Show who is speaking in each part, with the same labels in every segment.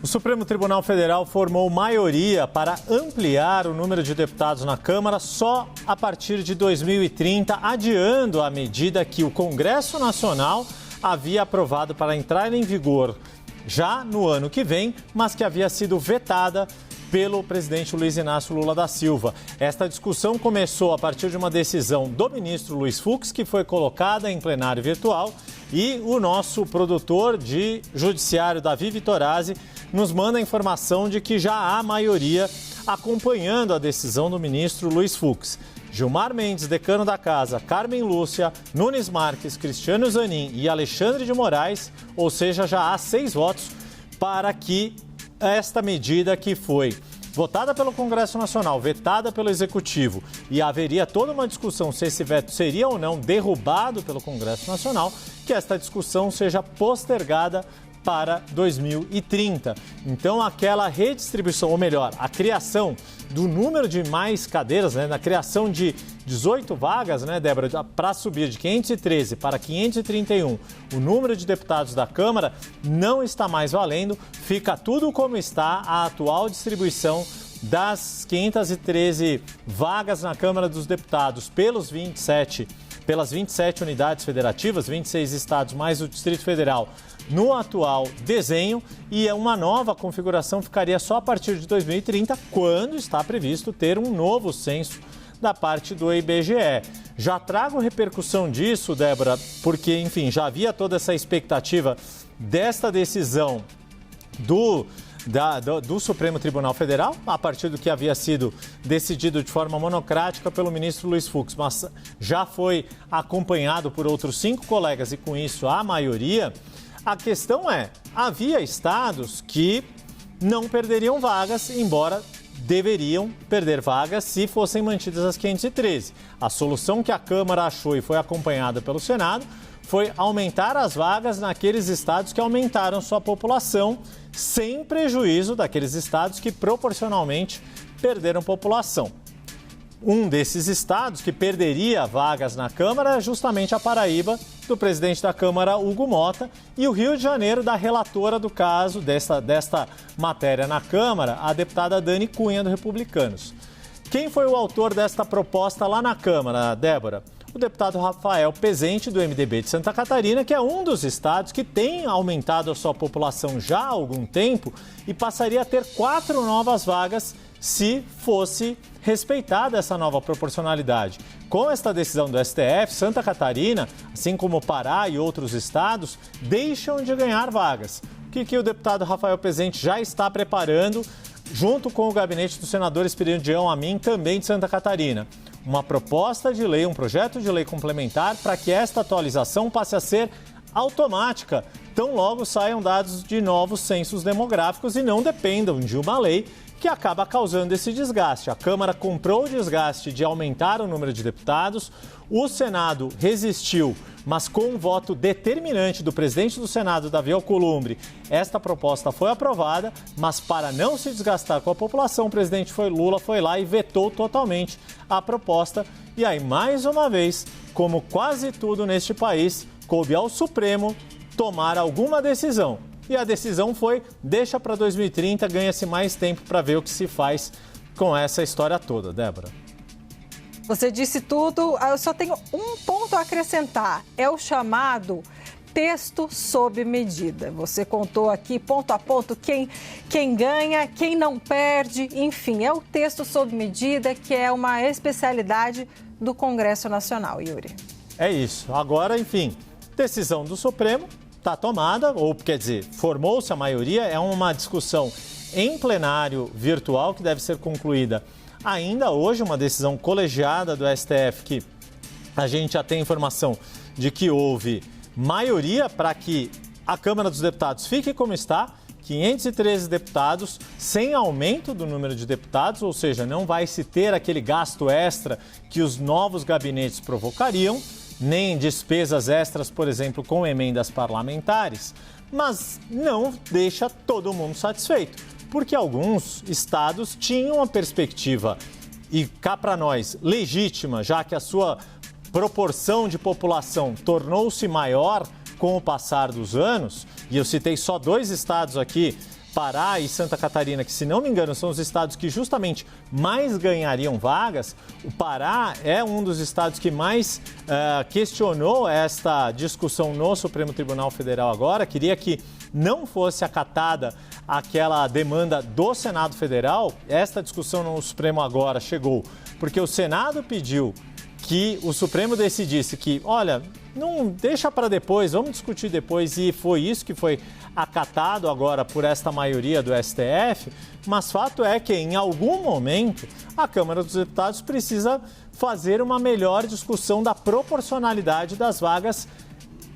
Speaker 1: O Supremo Tribunal Federal formou maioria para ampliar o número de deputados na Câmara só a partir de 2030, adiando a medida que o Congresso Nacional havia aprovado para entrar em vigor já no ano que vem, mas que havia sido vetada pelo presidente Luiz Inácio Lula da Silva. Esta discussão começou a partir de uma decisão do ministro Luiz Fux, que foi colocada em plenário virtual, e o nosso produtor de judiciário, Davi Vitorazzi, nos manda a informação de que já há maioria acompanhando a decisão do ministro Luiz Fux. Gilmar Mendes, decano da Casa, Carmen Lúcia, Nunes Marques, Cristiano Zanin e Alexandre de Moraes, ou seja, já há 6 votos para que esta medida, que foi votada pelo Congresso Nacional, vetada pelo Executivo, e haveria toda uma discussão se esse veto seria ou não derrubado pelo Congresso Nacional, que esta discussão seja postergada para 2030. Então, aquela redistribuição, ou melhor, a criação do número de mais cadeiras, na criação de 18 vagas, Débora, para subir de 513 para 531, o número de deputados da Câmara não está mais valendo, fica tudo como está a atual distribuição das 513 vagas na Câmara dos Deputados pelas 27 unidades federativas, 26 estados mais o Distrito Federal, no atual desenho, e uma nova configuração ficaria só a partir de 2030, quando está previsto ter um novo censo da parte do IBGE. Já trago repercussão disso, Débora, porque, enfim, já havia toda essa expectativa desta decisão do Supremo Tribunal Federal, a partir do que havia sido decidido de forma monocrática pelo ministro Luiz Fux, mas já foi acompanhado por outros 5 colegas e, com isso, a maioria. A questão é, havia estados que não perderiam vagas, embora deveriam perder vagas se fossem mantidas as 513. A solução que a Câmara achou e foi acompanhada pelo Senado foi aumentar as vagas naqueles estados que aumentaram sua população, sem prejuízo daqueles estados que proporcionalmente perderam população. Um desses estados que perderia vagas na Câmara é justamente a Paraíba, do presidente da Câmara, Hugo Mota, e o Rio de Janeiro, da relatora do caso, desta matéria na Câmara, a deputada Dani Cunha, do Republicanos. Quem foi o autor desta proposta lá na Câmara, Débora? O deputado Rafael Pezente, do MDB de Santa Catarina, que é um dos estados que tem aumentado a sua população já há algum tempo e passaria a ter 4 novas vagas se fosse respeitada essa nova proporcionalidade. Com esta decisão do STF, Santa Catarina, assim como Pará e outros estados, deixam de ganhar vagas. O que o deputado Rafael Pezente já está preparando, junto com o gabinete do senador Esperidião Amin, também de Santa Catarina? Uma proposta de lei, um projeto de lei complementar para que esta atualização passe a ser automática, tão logo saiam dados de novos censos demográficos e não dependam de uma lei que acaba causando esse desgaste. A Câmara comprou o desgaste de aumentar o número de deputados, o Senado resistiu, mas com um voto determinante do presidente do Senado, Davi Alcolumbre, esta proposta foi aprovada, mas para não se desgastar com a população, o presidente Lula foi lá e vetou totalmente a proposta. E aí, mais uma vez, como quase tudo neste país, coube ao Supremo tomar alguma decisão. E a decisão foi, deixa para 2030, ganha-se mais tempo para ver o que se faz com essa história toda, Débora.
Speaker 2: Você disse tudo, eu só tenho um ponto a acrescentar, é o chamado texto sob medida. Você contou aqui ponto a ponto quem ganha, quem não perde, enfim, é o texto sob medida, que é uma especialidade do Congresso Nacional, Yuri.
Speaker 1: É isso. Agora, enfim, decisão do Supremo está tomada, ou quer dizer, formou-se a maioria, é uma discussão em plenário virtual que deve ser concluída ainda hoje, uma decisão colegiada do STF, que a gente já tem informação de que houve maioria para que a Câmara dos Deputados fique como está, 513 deputados, sem aumento do número de deputados, ou seja, não vai se ter aquele gasto extra que os novos gabinetes provocariam, nem despesas extras, por exemplo, com emendas parlamentares, mas não deixa todo mundo satisfeito, porque alguns estados tinham a perspectiva, e cá para nós, legítima, já que a sua proporção de população tornou-se maior com o passar dos anos, e eu citei só 2 estados aqui Pará e Santa Catarina, que, se não me engano, são os estados que justamente mais ganhariam vagas. O Pará é um dos estados que mais questionou esta discussão no Supremo Tribunal Federal agora. Queria que não fosse acatada aquela demanda do Senado Federal. Esta discussão no Supremo agora chegou porque o Senado pediu que o Supremo decidisse que, olha, não deixa para depois, vamos discutir depois, e foi isso que foi acatado agora por esta maioria do STF, mas fato é que em algum momento a Câmara dos Deputados precisa fazer uma melhor discussão da proporcionalidade das vagas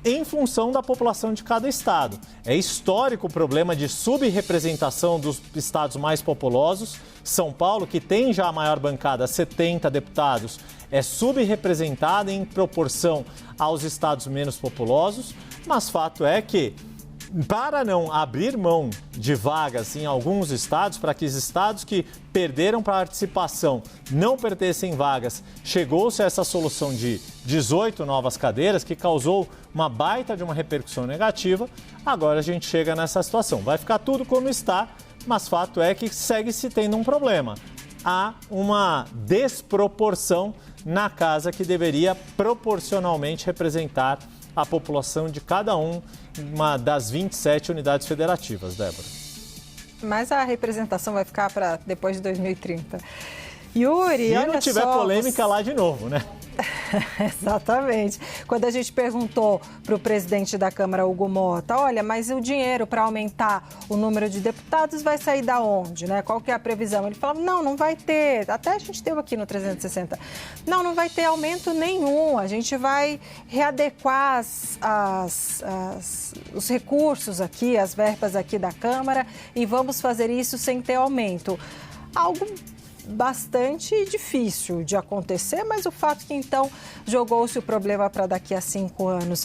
Speaker 1: em função da população de cada estado. É histórico o problema de subrepresentação dos estados mais populosos. São Paulo, que tem já a maior bancada, 70 deputados, é subrepresentada em proporção aos estados menos populosos, mas fato é que, para não abrir mão de vagas em alguns estados, para que os estados que perderam participação não perdessem vagas, chegou-se a essa solução de 18 novas cadeiras, que causou uma baita de uma repercussão negativa. Agora a gente chega nessa situação. Vai ficar tudo como está, mas fato é que segue-se tendo um problema. Há uma desproporção na casa que deveria proporcionalmente representar a população de cada uma das 27 unidades federativas, Débora.
Speaker 2: Mas a representação vai ficar para depois de 2030. Yuri, olha só... Se não tiver
Speaker 1: polêmica lá de novo, né?
Speaker 2: Exatamente. Quando a gente perguntou para o presidente da Câmara, Hugo Mota, olha, mas o dinheiro para aumentar o número de deputados vai sair da onde, né? Qual que é a previsão? Ele falou, não vai ter. Até a gente teve aqui no 360. Não vai ter aumento nenhum. A gente vai readequar os recursos aqui, as verbas aqui da Câmara, e vamos fazer isso sem ter aumento. Algo bastante difícil de acontecer, mas o fato que então jogou-se o problema para daqui a 5 anos.